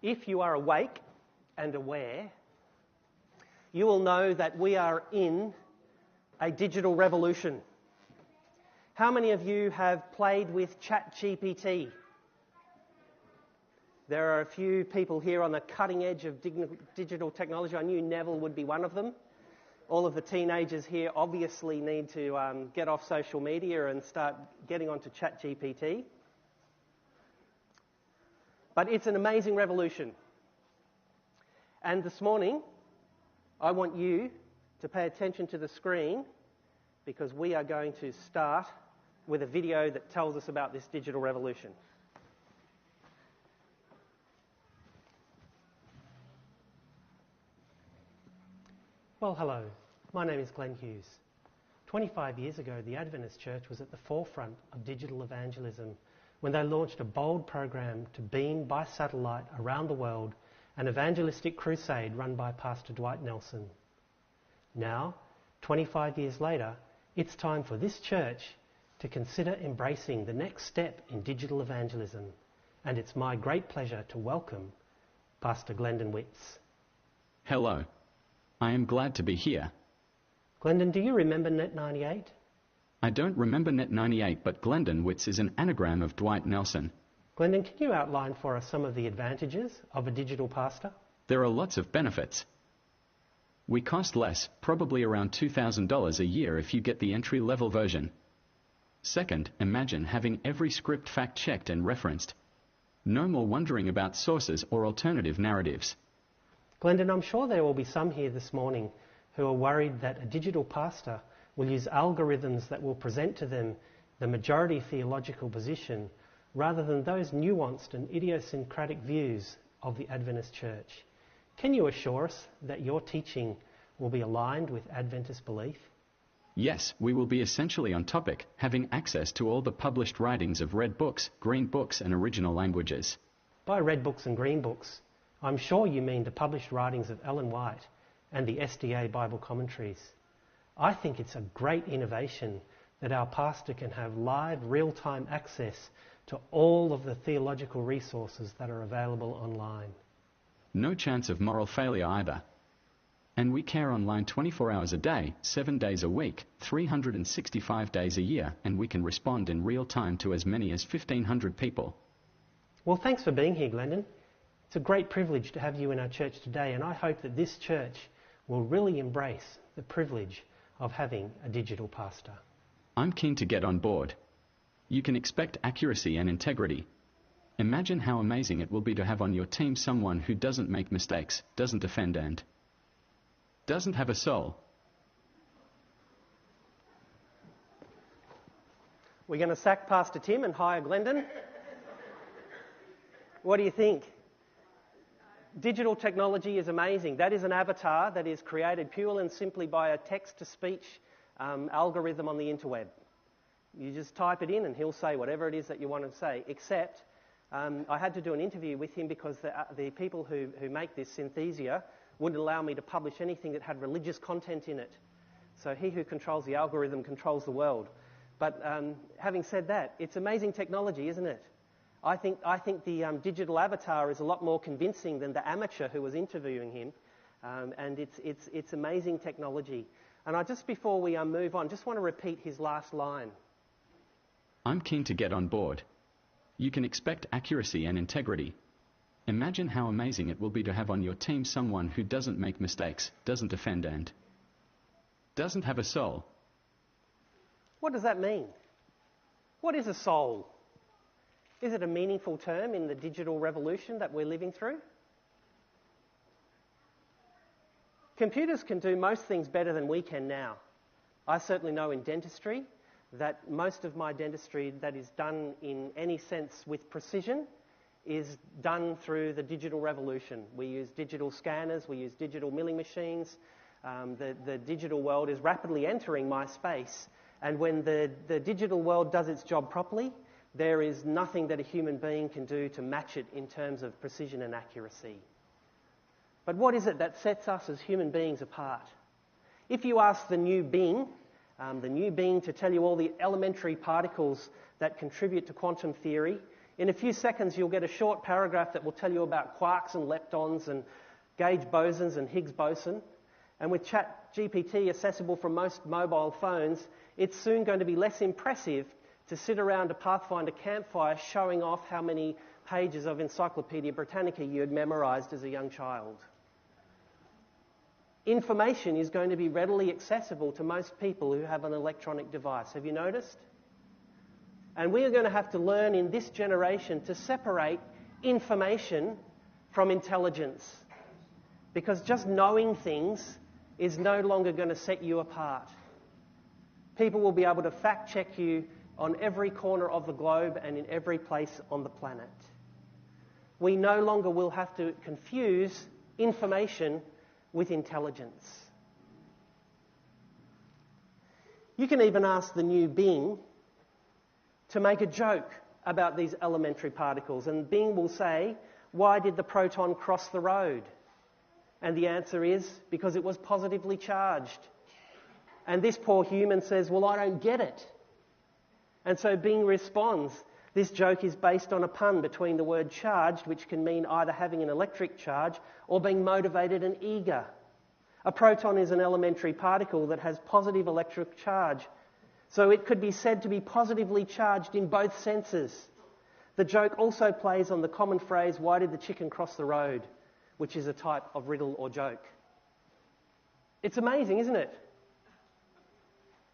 If you are awake and aware, you will know that we are in a digital revolution. How many of you have played with ChatGPT? There are a few people here on the cutting edge of digital technology. I knew Neville would be one of them. All of the teenagers here obviously need to get off social media and start getting onto ChatGPT. But it's an amazing revolution. And this morning, I want you to pay attention to the screen because we are going to start with a video that tells us about this digital revolution. Well, hello. My name is Glen Hughes. 25 years ago, the Adventist Church was at the forefront of digital evangelism when they launched a bold program to beam by satellite around the world an evangelistic crusade run by Pastor Dwight Nelson. Now, 25 years later, it's time for this church to consider embracing the next step in digital evangelism, and it's my great pleasure to welcome Pastor Glendon Witts. Hello. I am glad to be here. Glendon, do you remember Net98? I don't remember Net98, but Glendon Witts is an anagram of Dwight Nelson. Glendon, can you outline for us some of the advantages of a digital pastor? There are lots of benefits. We cost less, probably around $2,000 a year if you get the entry-level version. Second, imagine having every script fact-checked and referenced. No more wondering about sources or alternative narratives. Glendon, I'm sure there will be some here this morning who are worried that a digital pastor will use algorithms that will present to them the majority theological position rather than those nuanced and idiosyncratic views of the Adventist Church. Can you assure us that your teaching will be aligned with Adventist belief? Yes, we will be essentially on topic, having access to all the published writings of red books, green books and original languages. By red books and green books, I'm sure you mean the published writings of Ellen White and the SDA Bible commentaries. I think it's a great innovation that our pastor can have live, real-time access to all of the theological resources that are available online. No chance of moral failure either. And we care online 24 hours a day, 7 days a week, 365 days a year, and we can respond in real time to as many as 1,500 people. Well, thanks for being here, Glendon. It's a great privilege to have you in our church today, and I hope that this church will really embrace the privilege of having a digital pastor. I'm keen to get on board. You can expect accuracy and integrity. Imagine how amazing it will be to have on your team someone who doesn't make mistakes, doesn't offend and doesn't have a soul. We're going to sack Pastor Tim and hire Glendon. What do you think? Digital technology is amazing. That is an avatar that is created purely and simply by a text-to-speech algorithm on the interweb. You just type it in and he'll say whatever it is that you want to say, except I had to do an interview with him because the people who make this Synthesia wouldn't allow me to publish anything that had religious content in it. So he who controls the algorithm controls the world. But having said that, it's amazing technology, isn't it? I think the digital avatar is a lot more convincing than the amateur who was interviewing him, and it's amazing technology. And just before we move on, just want to repeat his last line. I'm keen to get on board. You can expect accuracy and integrity. Imagine how amazing it will be to have on your team someone who doesn't make mistakes, doesn't offend and doesn't have a soul. What does that mean? What is a soul? Is it a meaningful term in the digital revolution that we're living through? Computers can do most things better than we can now. I certainly know in dentistry that most of my dentistry that is done in any sense with precision is done through the digital revolution. We use digital scanners, we use digital milling machines. The digital world is rapidly entering my space. And when the digital world does its job properly, there is nothing that a human being can do to match it in terms of precision and accuracy. But what is it that sets us as human beings apart? If you ask the new being to tell you all the elementary particles that contribute to quantum theory, In a few seconds, you'll get a short paragraph that will tell you about quarks and leptons and gauge bosons and Higgs boson. And with ChatGPT accessible from most mobile phones, it's soon going to be less impressive to sit around a Pathfinder campfire showing off how many pages of Encyclopaedia Britannica you had memorised as a young child. Information is going to be readily accessible to most people who have an electronic device. Have you noticed? And we are going to have to learn in this generation to separate information from intelligence. Because just knowing things is no longer going to set you apart. People will be able to fact check you on every corner of the globe and in every place on the planet. We no longer will have to confuse information with intelligence. You can even ask the new Bing to make a joke about these elementary particles, and Bing will say, "Why did the proton cross the road?" And the answer is, because it was positively charged. And this poor human says, "Well, I don't get it." And so Bing responds, "This joke is based on a pun between the word charged, which can mean either having an electric charge or being motivated and eager. A proton is an elementary particle that has positive electric charge, so it could be said to be positively charged in both senses." The joke also plays on the common phrase, "Why did the chicken cross the road?" which is a type of riddle or joke. It's amazing, isn't it?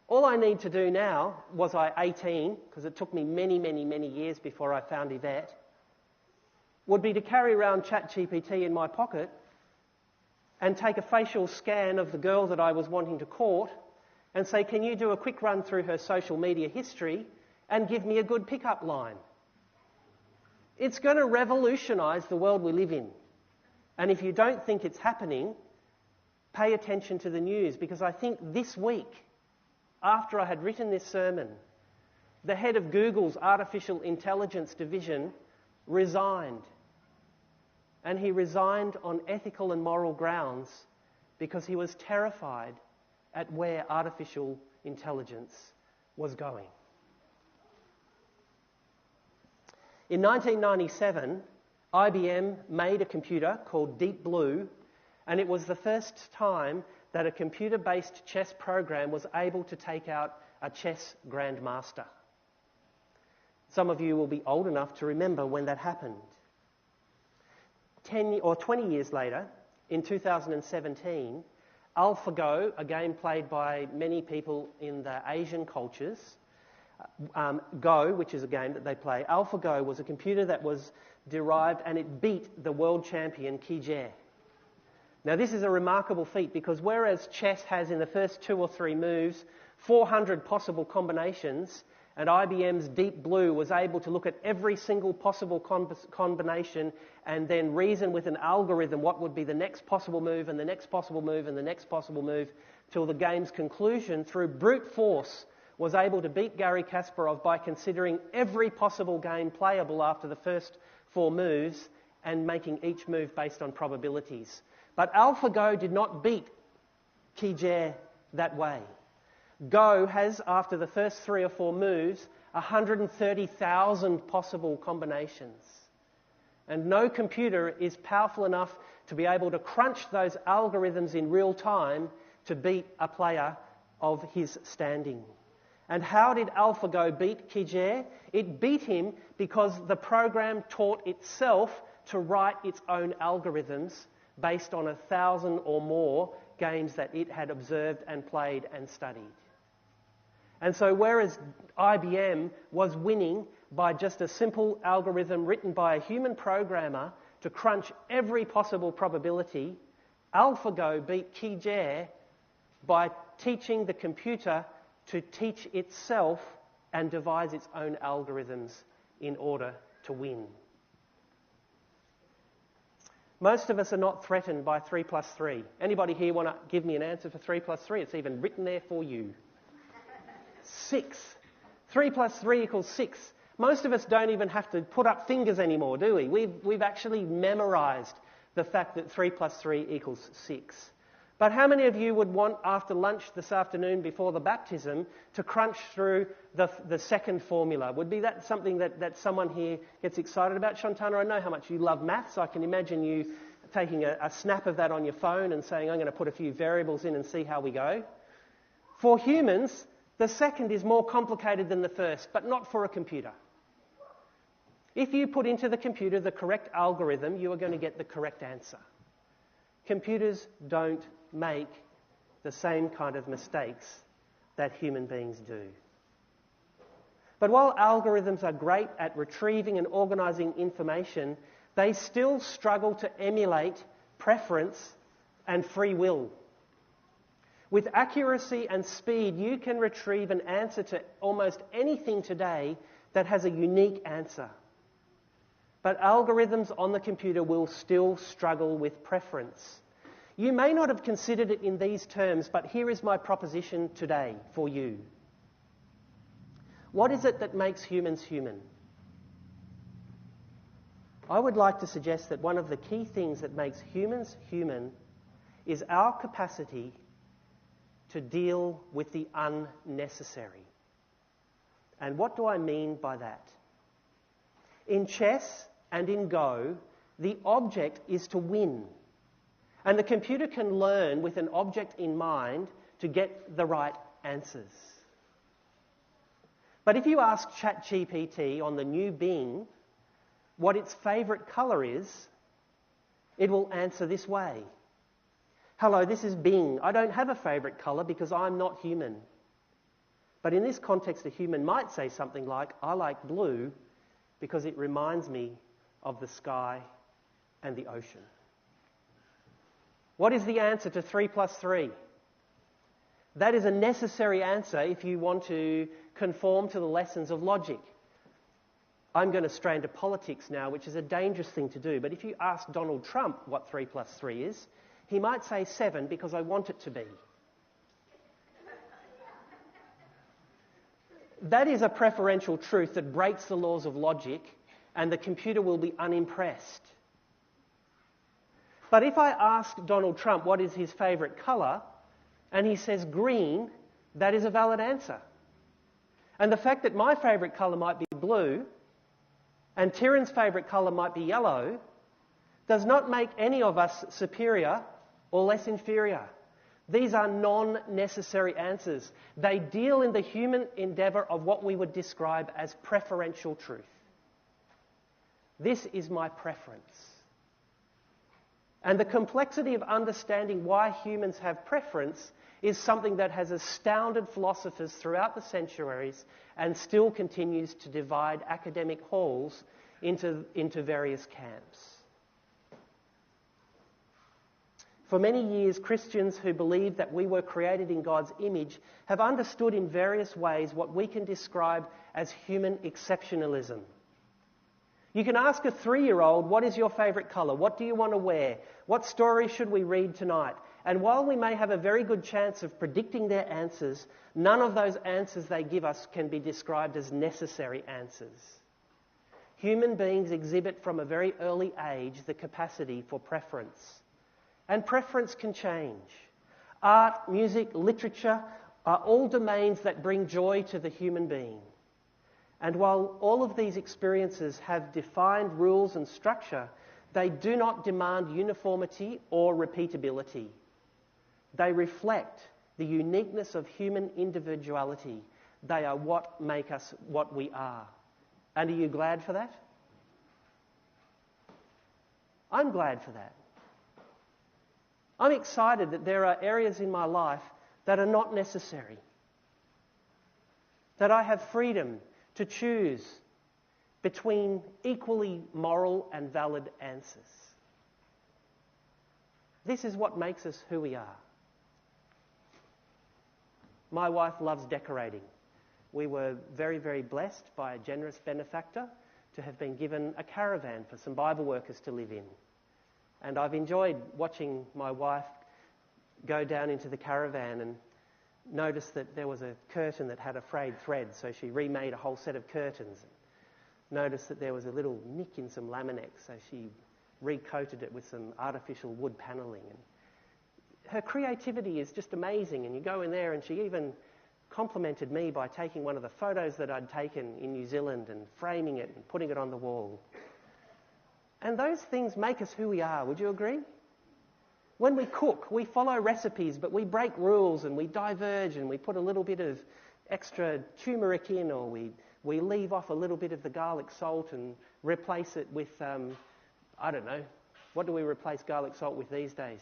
All I need to do now, was I 18, because it took me many, many, many years before I found Yvette, would be to carry around ChatGPT in my pocket and take a facial scan of the girl that I was wanting to court and say, "Can you do a quick run through her social media history and give me a good pickup line?" It's going to revolutionise the world we live in. And if you don't think it's happening, pay attention to the news, because I think this week, after I had written this sermon, the head of Google's artificial intelligence division resigned. And he resigned on ethical and moral grounds because he was terrified at where artificial intelligence was going. In 1997, IBM made a computer called Deep Blue, and it was the first time that a computer-based chess program was able to take out a chess grandmaster. Some of you will be old enough to remember when that happened. 10 or 20 years later, in 2017, AlphaGo, a game played by many people in the Asian cultures, Go, which is a game that they play, AlphaGo was a computer that was derived and it beat the world champion Hughes. Now this is a remarkable feat because whereas chess has in the first 2 or 3 moves 400 possible combinations, and IBM's Deep Blue was able to look at every single possible combination and then reason with an algorithm what would be the next possible move and the next possible move and the next possible move till the game's conclusion through brute force was able to beat Garry Kasparov by considering every possible game playable after the first 4 moves and making each move based on probabilities. But AlphaGo did not beat Hughes that way. Go has, after the first 3 or 4 moves, 130,000 possible combinations. And no computer is powerful enough to be able to crunch those algorithms in real time to beat a player of his standing. And how did AlphaGo beat Hughes? It beat him because the program taught itself to write its own algorithms based on 1,000 or more games that it had observed and played and studied. And so whereas IBM was winning by just a simple algorithm written by a human programmer to crunch every possible probability, AlphaGo beat Hughes by teaching the computer to teach itself and devise its own algorithms in order to win. Most of us are not threatened by 3 plus 3. Anybody here want to give me an answer for 3 plus 3? It's even written there for you. 6. 3 plus 3 equals 6. Most of us don't even have to put up fingers anymore, do we? We've actually memorised the fact that 3 plus 3 equals 6. But how many of you would want, after lunch this afternoon before the baptism, to crunch through the second formula? Would be that something that someone here gets excited about? Shantana, I know how much you love maths. I can imagine you taking a snap of that on your phone and saying, I'm going to put a few variables in and see how we go. For humans, the second is more complicated than the first, but not for a computer. If you put into the computer the correct algorithm, you are going to get the correct answer. Computers don't make the same kind of mistakes that human beings do. But while algorithms are great at retrieving and organising information, they still struggle to emulate preference and free will. With accuracy and speed, you can retrieve an answer to almost anything today that has a unique answer. But algorithms on the computer will still struggle with preference. You may not have considered it in these terms, but here is my proposition today for you. What is it that makes humans human? I would like to suggest that one of the key things that makes humans human is our capacity to deal with the unnecessary. And what do I mean by that? In chess and in Go, the object is to win. And the computer can learn with an object in mind to get the right answers. But if you ask ChatGPT on the new Bing what its favourite colour is, it will answer this way. Hello, this is Bing. I don't have a favourite colour because I'm not human. But in this context, a human might say something like, I like blue because it reminds me of the sky and the ocean. What is the answer to 3 plus 3? That is a necessary answer if you want to conform to the lessons of logic. I'm going to stray into politics now, which is a dangerous thing to do. But if you ask Donald Trump what 3 plus 3 is, he might say 7 because I want it to be. That is a preferential truth that breaks the laws of logic, and the computer will be unimpressed. But if I ask Donald Trump what is his favourite colour, and he says green, that is a valid answer. And the fact that my favourite colour might be blue, and Tyrion's favourite colour might be yellow, does not make any of us superior or less inferior. These are non-necessary answers. They deal in the human endeavour of what we would describe as preferential truth. This is my preference. And the complexity of understanding why humans have preference is something that has astounded philosophers throughout the centuries and still continues to divide academic halls into various camps. For many years, Christians who believe that we were created in God's image have understood in various ways what we can describe as human exceptionalism. You can ask a 3-year-old, what is your favourite colour? What do you want to wear? What story should we read tonight? And while we may have a very good chance of predicting their answers, none of those answers they give us can be described as necessary answers. Human beings exhibit from a very early age the capacity for preference. And preference can change. Art, music, literature are all domains that bring joy to the human being. And while all of these experiences have defined rules and structure, they do not demand uniformity or repeatability. They reflect the uniqueness of human individuality. They are what make us what we are. And are you glad for that? I'm glad for that. I'm excited that there are areas in my life that are not necessary. That I have freedom to choose between equally moral and valid answers. This is what makes us who we are. My wife loves decorating. We were very, very blessed by a generous benefactor to have been given a caravan for some Bible workers to live in. And I've enjoyed watching my wife go down into the caravan and noticed that there was a curtain that had a frayed thread, so she remade a whole set of curtains. Noticed that there was a little nick in some laminate, so she recoated it with some artificial wood panelling. And her creativity is just amazing. And you go in there, and she even complimented me by taking one of the photos that I'd taken in New Zealand and framing it and putting it on the wall. And those things make us who we are. Would you agree? When we cook, we follow recipes, but we break rules and we diverge and we put a little bit of extra turmeric in, or we leave off a little bit of the garlic salt and replace it with, I don't know, what do we replace garlic salt with these days?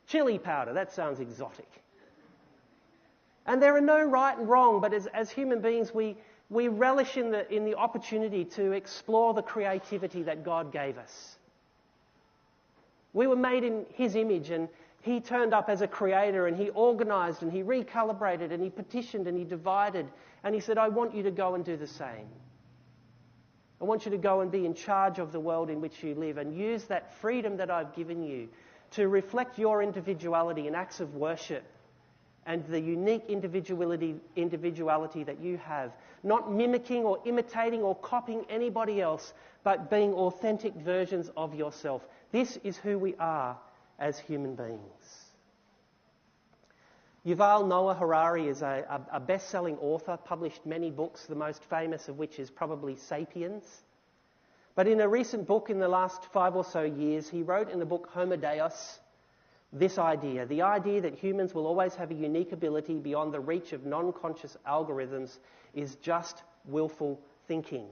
Chili powder. That sounds exotic. And there are no right and wrong, but as human beings, we relish in the opportunity to explore the creativity that God gave us. We were made in His image, and He turned up as a creator, and He organised, and He recalibrated, and He petitioned, and He divided, and He said, I want you to go and do the same. I want you to go and be in charge of the world in which you live, and use that freedom that I've given you to reflect your individuality in acts of worship and the unique individuality that you have, not mimicking or imitating or copying anybody else, but being authentic versions of yourself. This is who we are as human beings. Yuval Noah Harari is a best-selling author, published many books, the most famous of which is probably *Sapiens*. But in a recent book in the last 5 or so years, he wrote in the book *Homo Deus* this idea, the idea that humans will always have a unique ability beyond the reach of non-conscious algorithms is just willful thinking.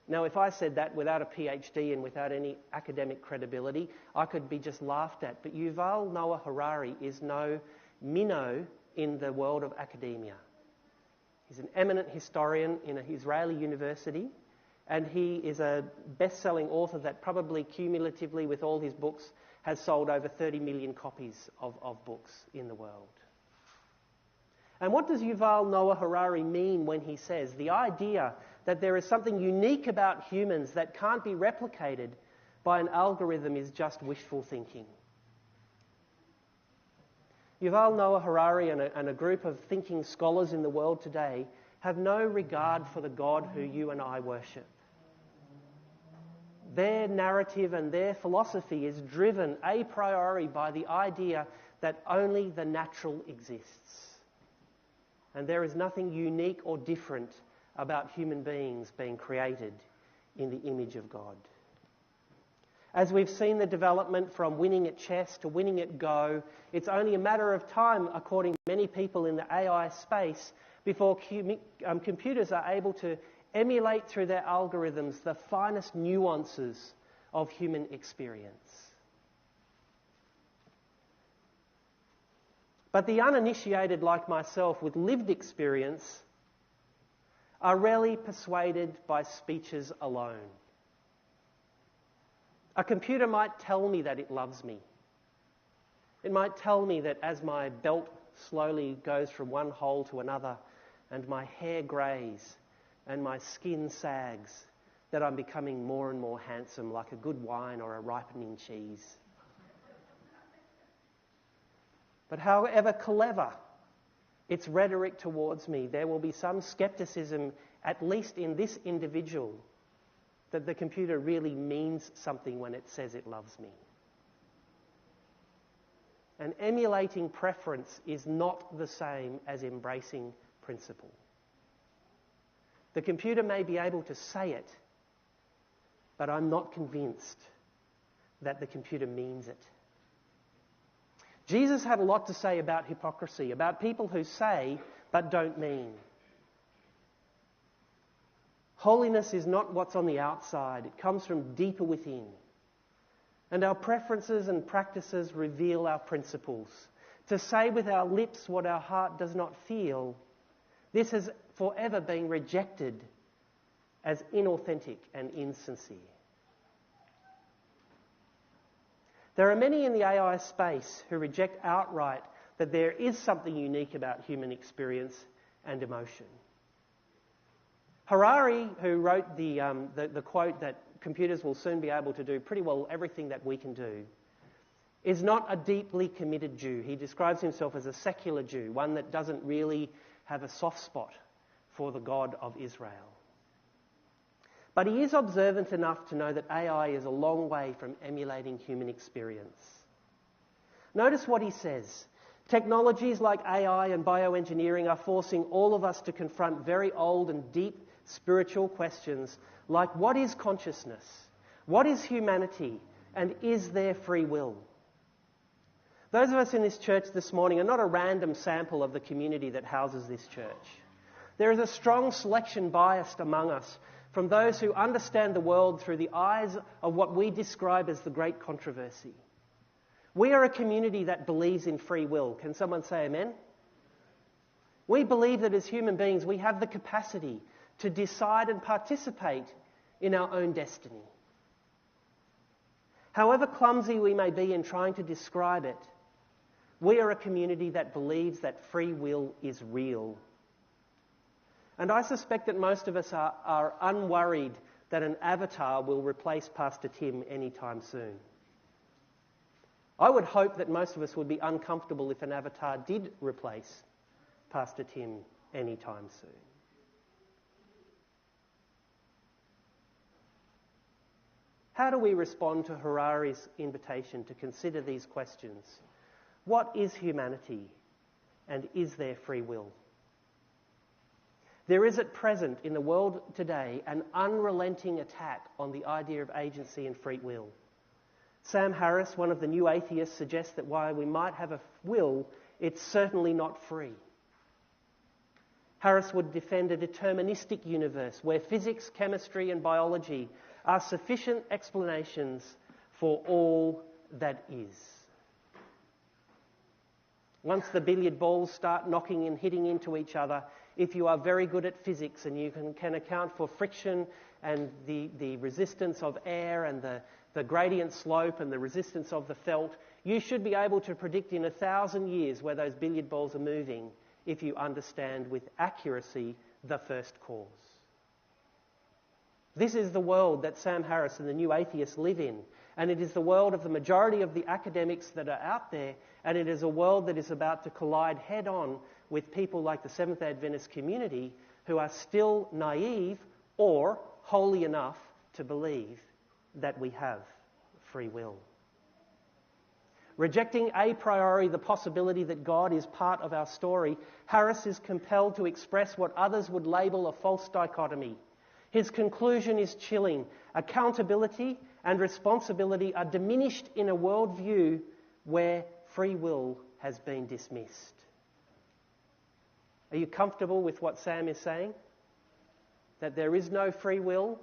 Now, if I said that without a PhD and without any academic credibility, I could be just laughed at. But Yuval Noah Harari is no minnow in the world of academia. He's an eminent historian in an Israeli university, and he is a best-selling author that probably cumulatively with all his books has sold over 30 million copies of books in the world. And what does Yuval Noah Harari mean when he says the idea that there is something unique about humans that can't be replicated by an algorithm is just wishful thinking? Yuval Noah Harari and a group of thinking scholars in the world today have no regard for the God who you and I worship. Their narrative and their philosophy is driven a priori by the idea that only the natural exists. And there is nothing unique or different about human beings being created in the image of God. As we've seen the development from winning at chess to winning at Go, it's only a matter of time, according to many people in the AI space, before computers are able to emulate through their algorithms the finest nuances of human experience. But the uninitiated like myself with lived experience are rarely persuaded by speeches alone. A computer might tell me that it loves me. It might tell me that as my belt slowly goes from one hole to another and my hair greys and my skin sags, that I'm becoming more and more handsome, like a good wine or a ripening cheese. But however clever its rhetoric towards me, there will be some scepticism, at least in this individual, that the computer really means something when it says it loves me. And emulating preference is not the same as embracing principle. The computer may be able to say it, but I'm not convinced that the computer means it. Jesus had a lot to say about hypocrisy, about people who say but don't mean. Holiness is not what's on the outside. It comes from deeper within. And our preferences and practices reveal our principles. To say with our lips what our heart does not feel, this has forever been rejected as inauthentic and insincere. There are many in the AI space who reject outright that there is something unique about human experience and emotion. Harari, who wrote the quote that computers will soon be able to do pretty well everything that we can do, is not a deeply committed Jew. He describes himself as a secular Jew, one that doesn't really have a soft spot for the God of Israel. But he is observant enough to know that AI is a long way from emulating human experience. Notice what he says. Technologies like AI and bioengineering are forcing all of us to confront very old and deep spiritual questions like what is consciousness? What is humanity? And is there free will? Those of us in this church this morning are not a random sample of the community that houses this church. There is a strong selection bias among us from those who understand the world through the eyes of what we describe as the great controversy. We are a community that believes in free will. Can someone say amen? We believe that as human beings we have the capacity to decide and participate in our own destiny. However clumsy we may be in trying to describe it, we are a community that believes that free will is real. And I suspect that most of us are unworried that an avatar will replace Pastor Tim anytime soon. I would hope that most of us would be uncomfortable if an avatar did replace Pastor Tim anytime soon. How do we respond to Harari's invitation to consider these questions? What is humanity, and is there free will? There is at present in the world today an unrelenting attack on the idea of agency and free will. Sam Harris, one of the new atheists, suggests that while we might have a will, it's certainly not free. Harris would defend a deterministic universe where physics, chemistry and biology are sufficient explanations for all that is. Once the billiard balls start knocking and hitting into each other, if you are very good at physics and you can account for friction and the resistance of air and the gradient slope and the resistance of the felt, you should be able to predict in 1,000 years where those billiard balls are moving if you understand with accuracy the first cause. This is the world that Sam Harris and the new atheists live in, and it is the world of the majority of the academics that are out there, and it is a world that is about to collide head-on with people like the Seventh-day Adventist community who are still naive or holy enough to believe that we have free will. Rejecting a priori the possibility that God is part of our story, Harris is compelled to express what others would label a false dichotomy. His conclusion is chilling. Accountability and responsibility are diminished in a worldview where free will has been dismissed. Are you comfortable with what Sam is saying? That there is no free will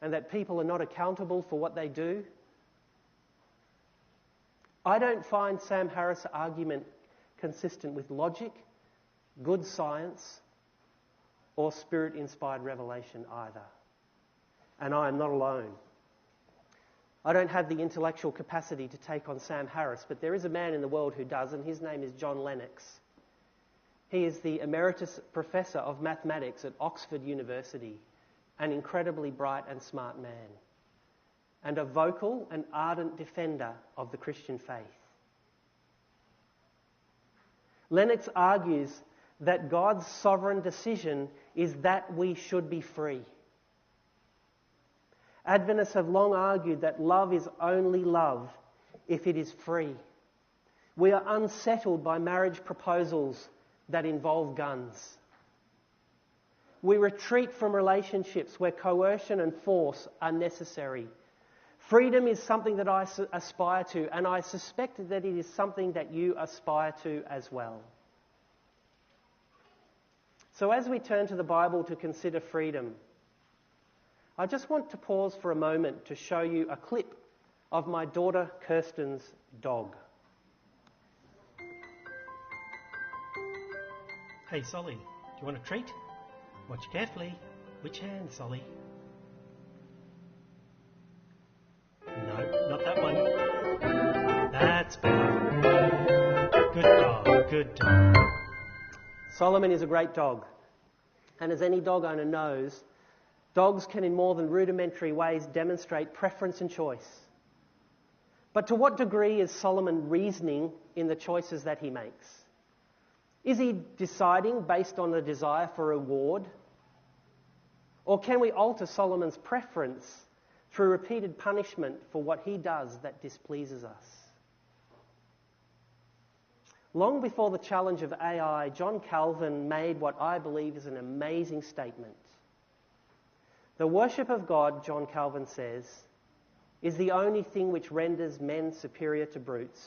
and that people are not accountable for what they do? I don't find Sam Harris' argument consistent with logic, good science, or Spirit-inspired revelation either. And I am not alone. I don't have the intellectual capacity to take on Sam Harris, but there is a man in the world who does, and his name is John Lennox. He is the Emeritus Professor of Mathematics at Oxford University, an incredibly bright and smart man, and a vocal and ardent defender of the Christian faith. Lennox argues that God's sovereign decision is that we should be free. Adventists have long argued that love is only love if it is free. We are unsettled by marriage proposals that involve guns. We retreat from relationships where coercion and force are necessary. Freedom is something that I aspire to, and I suspect that it is something that you aspire to as well. So as we turn to the Bible to consider freedom, I just want to pause for a moment to show you a clip of my daughter Kirsten's dog. Hey Solly, do you want a treat? Watch carefully. Which hand, Solly? No, not that one. That's better. Good dog, good dog. Solomon is a great dog. And as any dog owner knows, dogs can in more than rudimentary ways demonstrate preference and choice. But to what degree is Solomon reasoning in the choices that he makes? Is he deciding based on a desire for reward? Or can we alter Solomon's preference through repeated punishment for what he does that displeases us? Long before the challenge of AI, John Calvin made what I believe is an amazing statement. The worship of God, John Calvin says, is the only thing which renders men superior to brutes.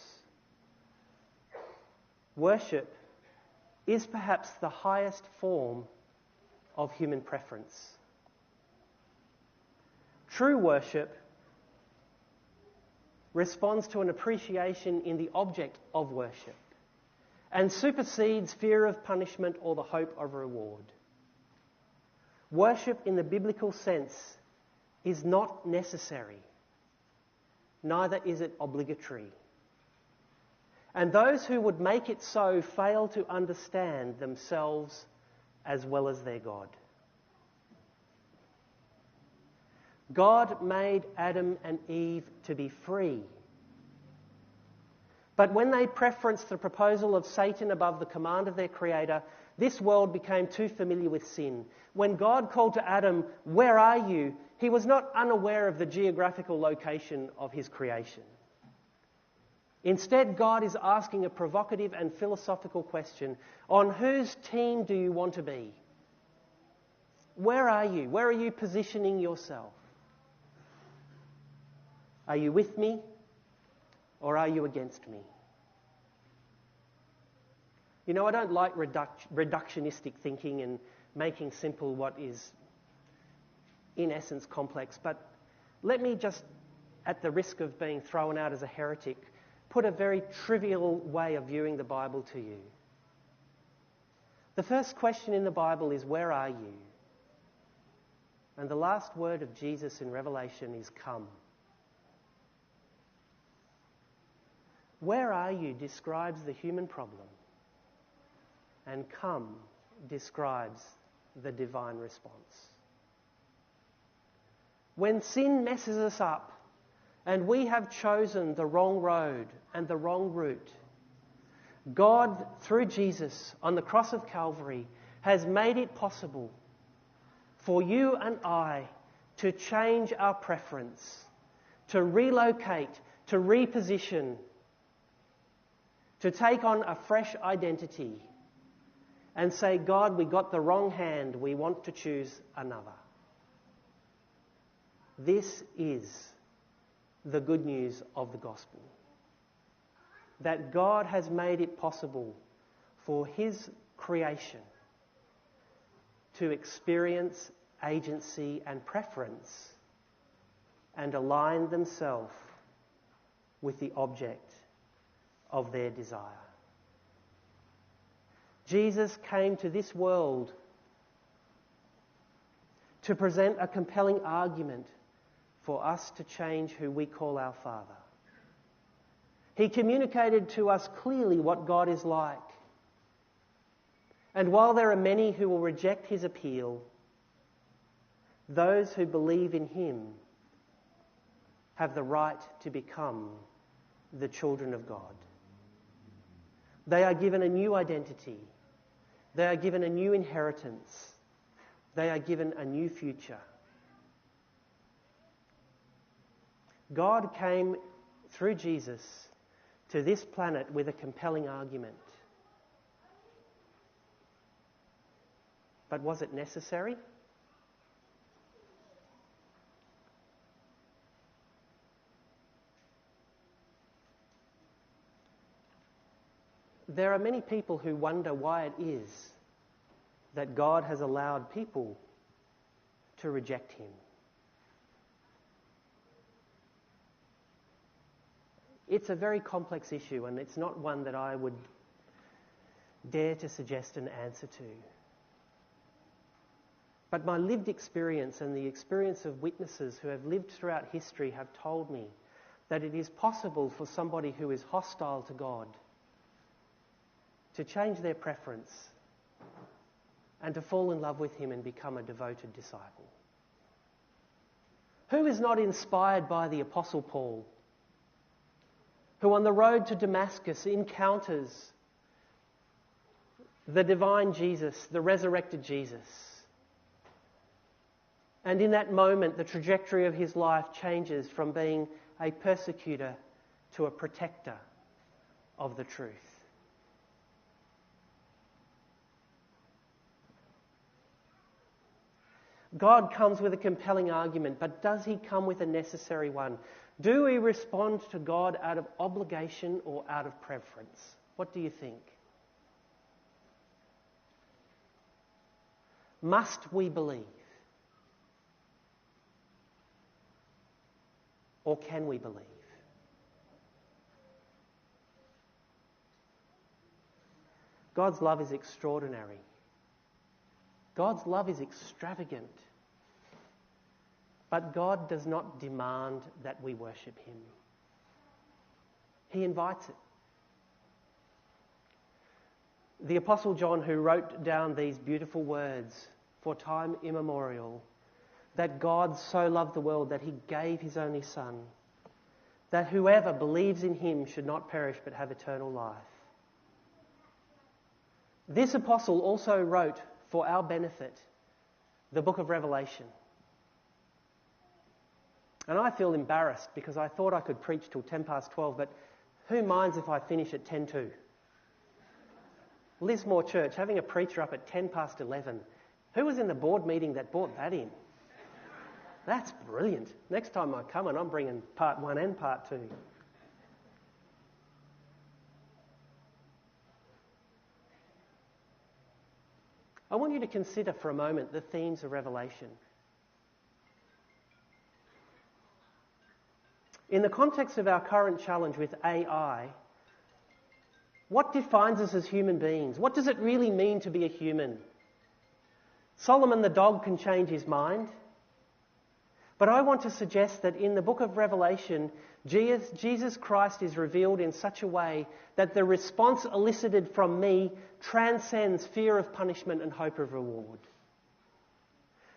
Worship is perhaps the highest form of human preference. True worship responds to an appreciation in the object of worship and supersedes fear of punishment or the hope of reward. Worship in the biblical sense is not necessary, neither is it obligatory. And those who would make it so fail to understand themselves as well as their God. God made Adam and Eve to be free. But when they preferenced the proposal of Satan above the command of their Creator, this world became too familiar with sin. When God called to Adam, "Where are you?" he was not unaware of the geographical location of his creation. Instead, God is asking a provocative and philosophical question. On whose team do you want to be? Where are you? Where are you positioning yourself? Are you with me or are you against me? You know, I don't like reductionistic thinking and making simple what is in essence complex, but let me just, at the risk of being thrown out as a heretic, put a very trivial way of viewing the Bible to you. The first question in the Bible is, where are you? And the last word of Jesus in Revelation is, come. Where are you describes the human problem, and come describes the divine response. When sin messes us up and we have chosen the wrong road and the wrong route, God, through Jesus on the cross of Calvary, has made it possible for you and I to change our preference, to relocate, to reposition, to take on a fresh identity and say, God, we got the wrong hand, we want to choose another. This is the good news of the gospel. That God has made it possible for his creation to experience agency and preference and align themselves with the object of their desire. Jesus came to this world to present a compelling argument for us to change who we call our Father. He communicated to us clearly what God is like. And while there are many who will reject his appeal, those who believe in him have the right to become the children of God. They are given a new identity. They are given a new inheritance. They are given a new future. God came through Jesus to this planet with a compelling argument. But was it necessary? There are many people who wonder why it is that God has allowed people to reject him. It's a very complex issue, and it's not one that I would dare to suggest an answer to. But my lived experience and the experience of witnesses who have lived throughout history have told me that it is possible for somebody who is hostile to God to change their preference and to fall in love with him and become a devoted disciple. Who is not inspired by the Apostle Paul, who on the road to Damascus encounters the divine Jesus, the resurrected Jesus. And in that moment, the trajectory of his life changes from being a persecutor to a protector of the truth. God comes with a compelling argument, but does he come with a necessary one? Do we respond to God out of obligation or out of preference? What do you think? Must we believe? Or can we believe? God's love is extraordinary. God's love is extravagant. But God does not demand that we worship him. He invites it. The Apostle John, who wrote down these beautiful words for time immemorial, that God so loved the world that he gave his only Son, that whoever believes in him should not perish but have eternal life. This apostle also wrote, for our benefit, the book of Revelation. And I feel embarrassed because I thought I could preach till 12:10, but who minds if I finish at 10:02? Lismore Church, having a preacher up at 11:10. Who was in the board meeting that brought that in? That's brilliant. Next time I come and I'm bringing part 1 and part 2. I want you to consider for a moment the themes of Revelation. In the context of our current challenge with AI, what defines us as human beings? What does it really mean to be a human? Solomon the dog can change his mind. But I want to suggest that in the book of Revelation, Jesus Christ is revealed in such a way that the response elicited from me transcends fear of punishment and hope of reward.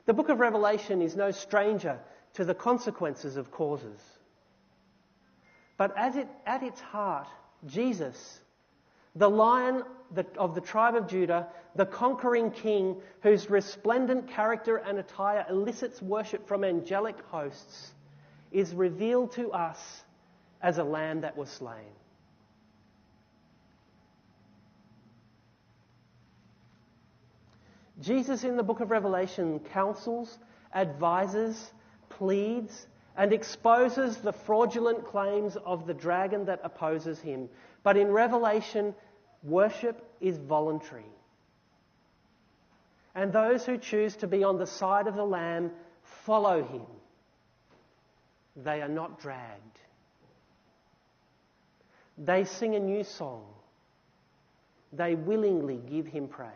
The book of Revelation is no stranger to the consequences of causes. But at its heart, Jesus, the Lion of the tribe of Judah, the conquering King, whose resplendent character and attire elicits worship from angelic hosts, is revealed to us as a lamb that was slain. Jesus in the book of Revelation counsels, advises, pleads, and exposes the fraudulent claims of the dragon that opposes him. But in Revelation, worship is voluntary. And those who choose to be on the side of the Lamb follow him. They are not dragged. They sing a new song. They willingly give him praise.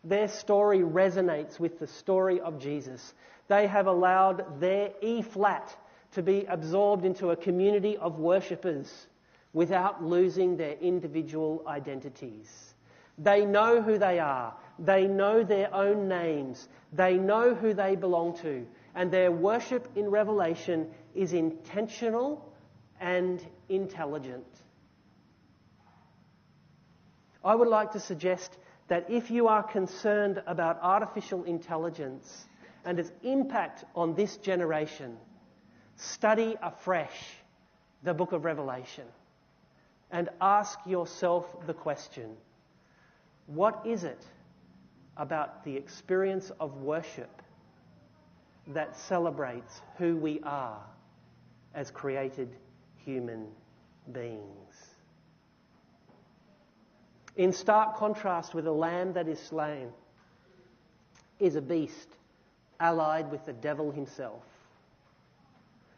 Their story resonates with the story of Jesus. They have allowed their E-flat to be absorbed into a community of worshippers without losing their individual identities. They know who they are. They know their own names. They know who they belong to. And their worship in Revelation is intentional and intelligent. I would like to suggest that if you are concerned about artificial intelligence and its impact on this generation, study afresh the book of Revelation and ask yourself the question, what is it about the experience of worship that celebrates who we are as created human beings? In stark contrast with a lamb that is slain is a beast allied with the devil himself.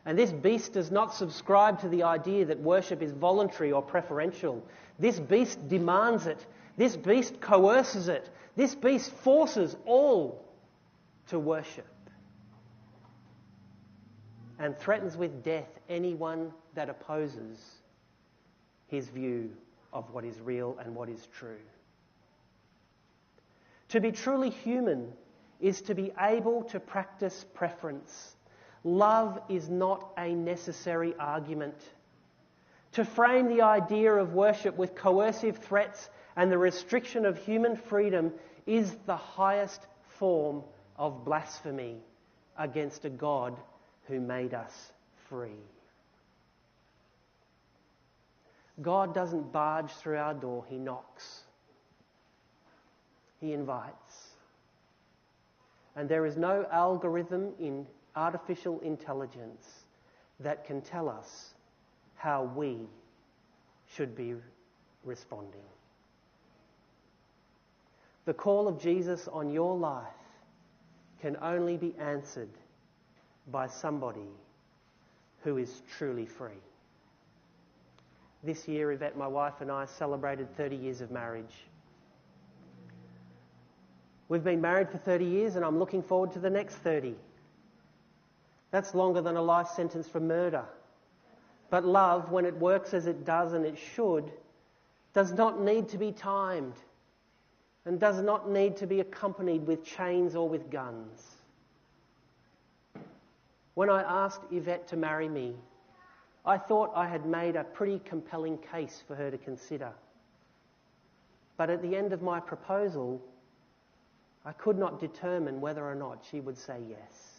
And this beast does not subscribe to the idea that worship is voluntary or preferential. This beast demands it. This beast coerces it. This beast forces all to worship and threatens with death anyone that opposes his view of what is real and what is true. To be truly human is to be able to practice preference. Love is not a necessary argument. To frame the idea of worship with coercive threats and the restriction of human freedom is the highest form of blasphemy against a God who made us free. God doesn't barge through our door, he knocks. He invites. And there is no algorithm in artificial intelligence that can tell us how we should be responding. The call of Jesus on your life can only be answered by somebody who is truly free. This year, Yvette, my wife, and I celebrated 30 years of marriage. We've been married for 30 years and I'm looking forward to the next 30. That's longer than a life sentence for murder. But love, when it works as it does and it should, does not need to be timed and does not need to be accompanied with chains or with guns. When I asked Yvette to marry me, I thought I had made a pretty compelling case for her to consider. But at the end of my proposal, I could not determine whether or not she would say yes.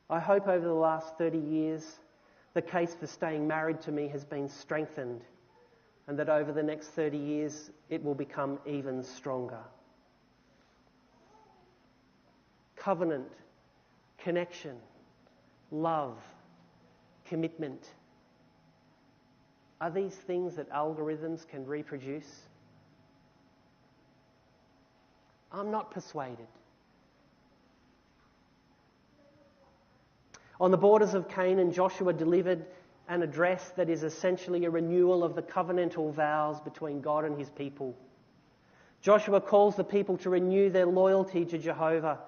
I hope over the last 30 years, the case for staying married to me has been strengthened, and that over the next 30 years, it will become even stronger. Covenant, connection, love, commitment. Are these things that algorithms can reproduce? I'm not persuaded. On the borders of Canaan, Joshua delivered an address that is essentially a renewal of the covenantal vows between God and his people. Joshua calls the people to renew their loyalty to Jehovah.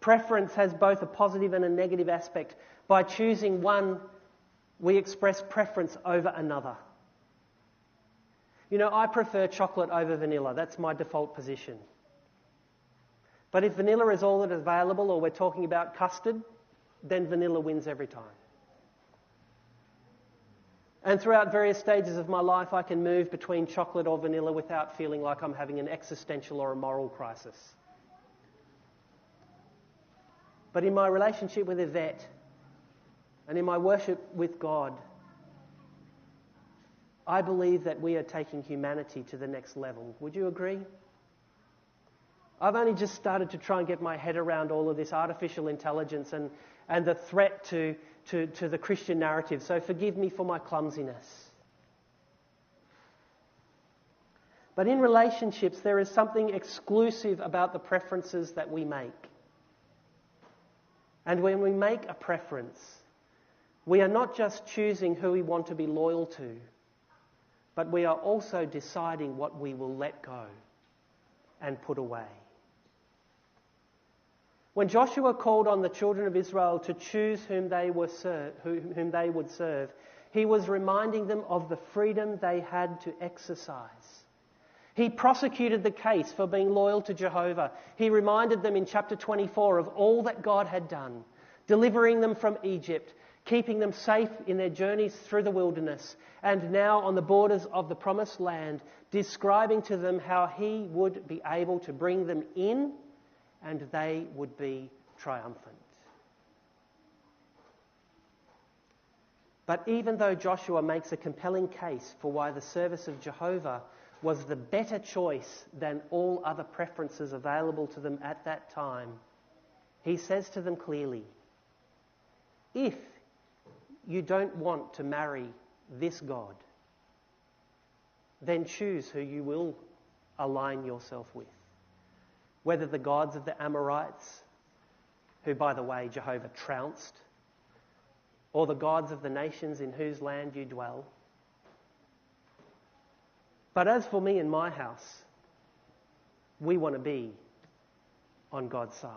Preference has both a positive and a negative aspect. By choosing one, we express preference over another. You know, I prefer chocolate over vanilla. That's my default position. But if vanilla is all that is available, or we're talking about custard, then vanilla wins every time. And throughout various stages of my life, I can move between chocolate or vanilla without feeling like I'm having an existential or a moral crisis. But in my relationship with Yvette and in my worship with God, I believe that we are taking humanity to the next level. Would you agree? I've only just started to try and get my head around all of this artificial intelligence and the threat to the Christian narrative, so forgive me for my clumsiness. But in relationships, there is something exclusive about the preferences that we make. And when we make a preference, we are not just choosing who we want to be loyal to, but we are also deciding what we will let go and put away. When Joshua called on the children of Israel to choose whom they would serve, he was reminding them of the freedom they had to exercise. He prosecuted the case for being loyal to Jehovah. He reminded them in chapter 24 of all that God had done, delivering them from Egypt, keeping them safe in their journeys through the wilderness, and now on the borders of the promised land, describing to them how he would be able to bring them in and they would be triumphant. But even though Joshua makes a compelling case for why the service of Jehovah was the better choice than all other preferences available to them at that time, he says to them clearly, if you don't want to marry this God, then choose who you will align yourself with. Whether the gods of the Amorites, who, by the way, Jehovah trounced, or the gods of the nations in whose land you dwell. But as for me and my house, we want to be on God's side.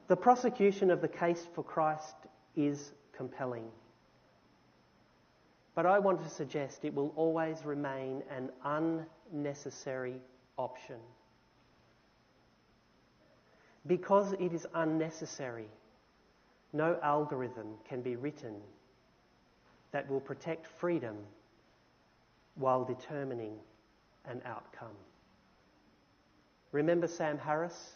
The prosecution of the case for Christ is compelling. But I want to suggest it will always remain an unnecessary option. Because it is unnecessary, no algorithm can be written that will protect freedom while determining an outcome. Remember Sam Harris?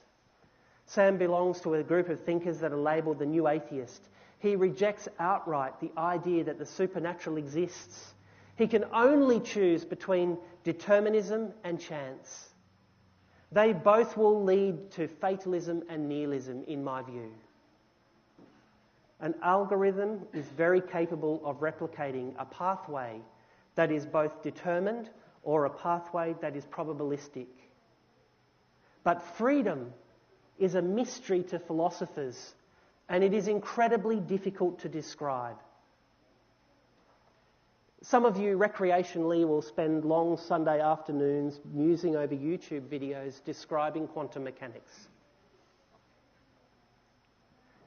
Sam belongs to a group of thinkers that are labelled the New Atheist. He rejects outright the idea that the supernatural exists. He can only choose between determinism and chance. They both will lead to fatalism and nihilism, in my view. An algorithm is very capable of replicating a pathway that is both determined or a pathway that is probabilistic. But freedom is a mystery to philosophers, and it is incredibly difficult to describe. Some of you recreationally will spend long Sunday afternoons musing over YouTube videos describing quantum mechanics.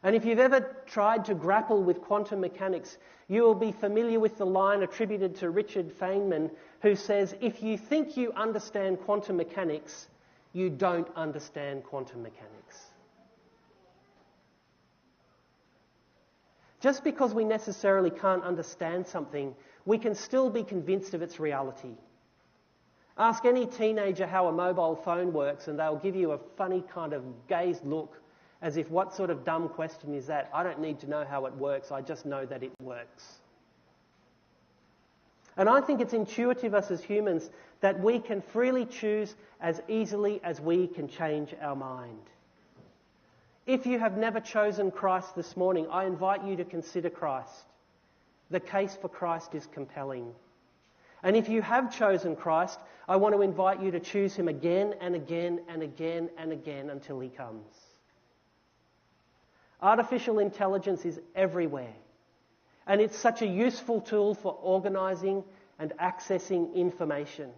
And if you've ever tried to grapple with quantum mechanics, you will be familiar with the line attributed to Richard Feynman, who says, if you think you understand quantum mechanics, you don't understand quantum mechanics. Just because we necessarily can't understand something, we can still be convinced of its reality. Ask any teenager how a mobile phone works and they'll give you a funny kind of gazed look, as if, what sort of dumb question is that? I don't need to know how it works, I just know that it works. And I think it's intuitive us as humans that we can freely choose as easily as we can change our mind. If you have never chosen Christ this morning, I invite you to consider Christ. The case for Christ is compelling. And if you have chosen Christ, I want to invite you to choose him again and again and again and again until he comes. Artificial intelligence is everywhere, and it's such a useful tool for organising and accessing information.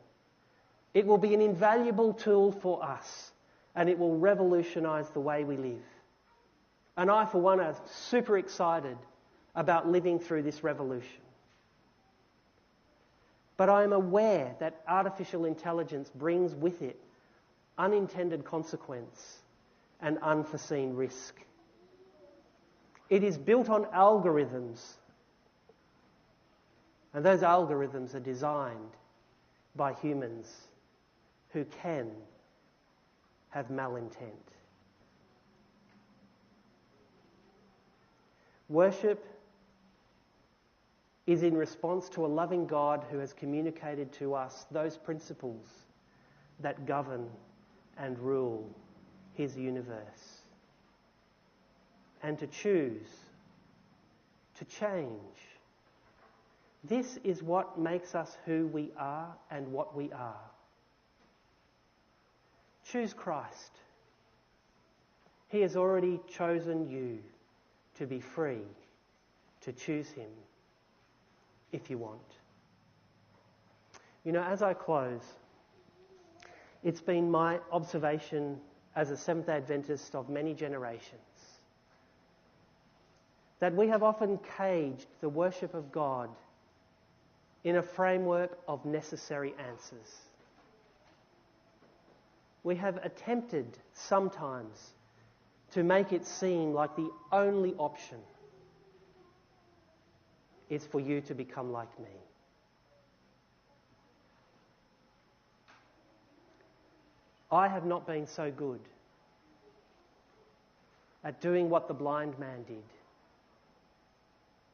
It will be an invaluable tool for us, and it will revolutionise the way we live. And I, for one, am super excited about living through this revolution. But I am aware that artificial intelligence brings with it unintended consequence and unforeseen risk. It is built on algorithms, and those algorithms are designed by humans who can have malintent. Worship is in response to a loving God who has communicated to us those principles that govern and rule his universe. And to choose, to change. This is what makes us who we are and what we are. Choose Christ. He has already chosen you to be free to choose him if you want. You know, as I close, it's been my observation as a Seventh-day Adventist of many generations that we have often caged the worship of God in a framework of necessary answers. We have attempted sometimes to make it seem like the only option is for you to become like me. I have not been so good at doing what the blind man did,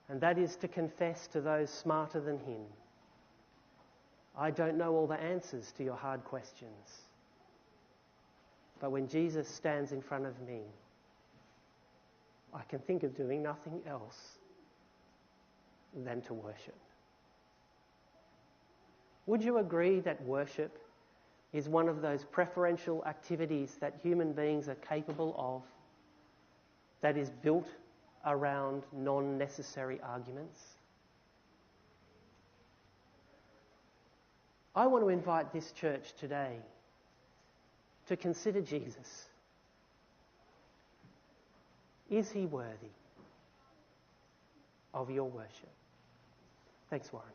and that is to confess to those smarter than him, I don't know all the answers to your hard questions. But when Jesus stands in front of me, I can think of doing nothing else than to worship. Would you agree that worship is one of those preferential activities that human beings are capable of, that is built around non-necessary arguments? I want to invite this church today to consider Jesus. Is he worthy of your worship? Thanks, Warren.